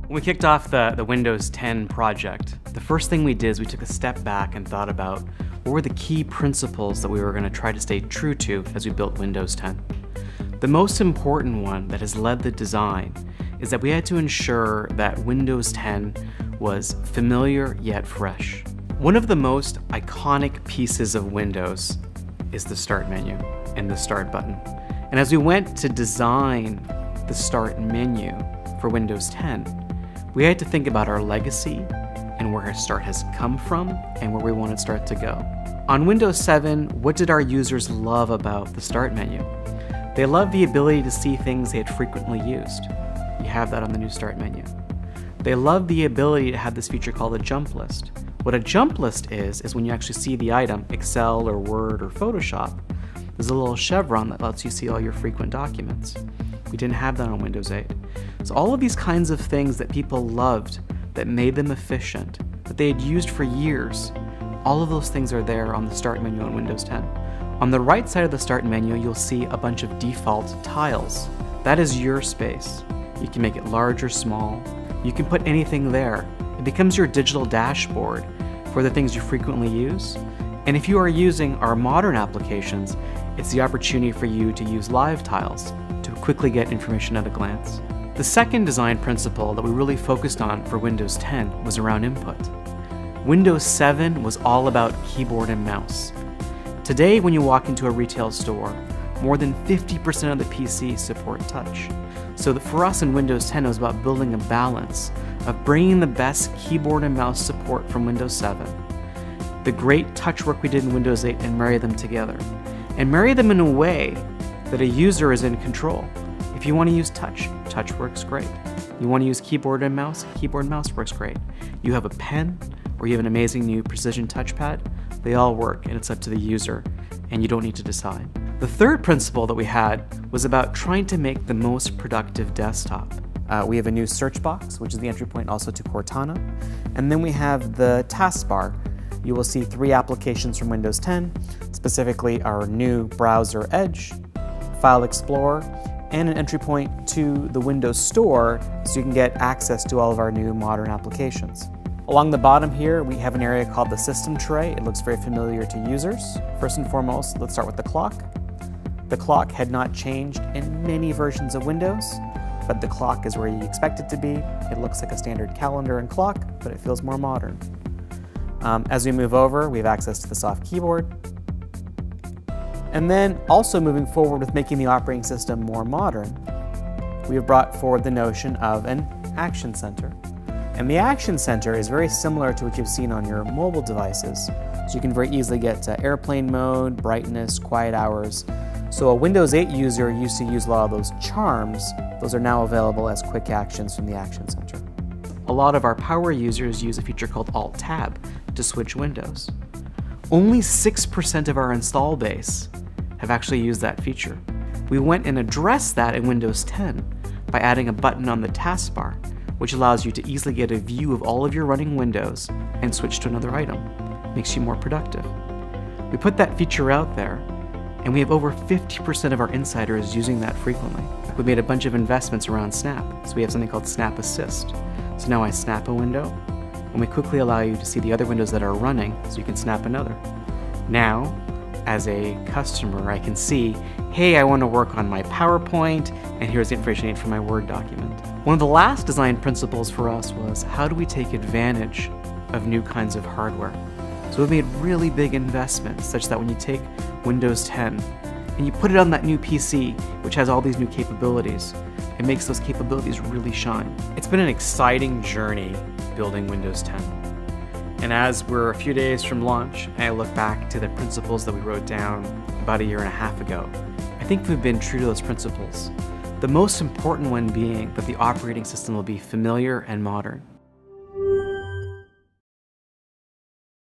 When we kicked off the Windows 10 project, the first thing we did is we took a step back and thought about what were the key principles that we were going to try to stay true to as we built Windows 10. The most important one that has led the design is that we had to ensure that Windows 10 was familiar yet fresh. One of the most iconic pieces of Windows is the Start menu and the Start button. And as we went to design the Start menu for Windows 10, we had to think about our legacy and where Start has come from and where we wanted Start to go. On Windows 7, what did our users love about the Start menu? They loved the ability to see things they had frequently used. You have that on the new Start menu. They loved the ability to have this feature called a jump list. What a jump list is when you actually see the item, Excel or Word or Photoshop, there's a little chevron that lets you see all your frequent documents. We didn't have that on Windows 8. So all of these kinds of things that people loved, that made them efficient, that they had used for years, all of those things are there on the Start menu on Windows 10. On the right side of the Start menu, you'll see a bunch of default tiles. That is your space. You can make it large or small. You can put anything there. It becomes your digital dashboard for the things you frequently use. And if you are using our modern applications, it's the opportunity for you to use live tiles to quickly get information at a glance. The second design principle that we really focused on for Windows 10 was around input. Windows 7 was all about keyboard and mouse. Today, when you walk into a retail store, more than 50% of the PCs support touch. So that for us in Windows 10, it was about building a balance of bringing the best keyboard and mouse support from Windows 7, the great touch work we did in Windows 8, and marry them together. And marry them in a way that a user is in control. If you want to use touch works great. You want to use keyboard and mouse works great. You have a pen, or you have an amazing new precision touchpad, they all work, and it's up to the user, and you don't need to decide. The third principle that we had was about trying to make the most productive desktop. We have a new search box, which is the entry point also to Cortana, and then we have the taskbar. You will see 3 applications from Windows 10, specifically our new browser Edge, File Explorer, and an entry point to the Windows Store so you can get access to all of our new modern applications. Along the bottom here, we have an area called the System Tray. It looks very familiar to users. First and foremost, let's start with the clock. The clock had not changed in many versions of Windows, but the clock is where you expect it to be. It looks like a standard calendar and clock, but it feels more modern. As we move over, we have access to the soft keyboard. And then also moving forward with making the operating system more modern, we have brought forward the notion of an Action Center. And the Action Center is very similar to what you've seen on your mobile devices. So you can very easily get to airplane mode, brightness, quiet hours. So a Windows 8 user used to use a lot of those charms. Those are now available as quick actions from the Action Center. A lot of our power users use a feature called Alt-Tab to switch windows. Only 6% of our install base have actually used that feature. We went and addressed that in Windows 10 by adding a button on the taskbar, which allows you to easily get a view of all of your running windows and switch to another item. Makes you more productive. We put that feature out there, and we have over 50% of our insiders using that frequently. We made a bunch of investments around Snap, so we have something called Snap Assist. So now I snap a window, and we quickly allow you to see the other windows that are running, so you can snap another. Now, as a customer, I can see, hey, I want to work on my PowerPoint, and here's the information I need for my Word document. One of the last design principles for us was, how do we take advantage of new kinds of hardware? So we've made really big investments such that when you take Windows 10 and you put it on that new PC, which has all these new capabilities, it makes those capabilities really shine. It's been an exciting journey building Windows 10. And as we're a few days from launch, and I look back to the principles that we wrote down about 1.5 years ago, I think we've been true to those principles. The most important one being that the operating system will be familiar and modern.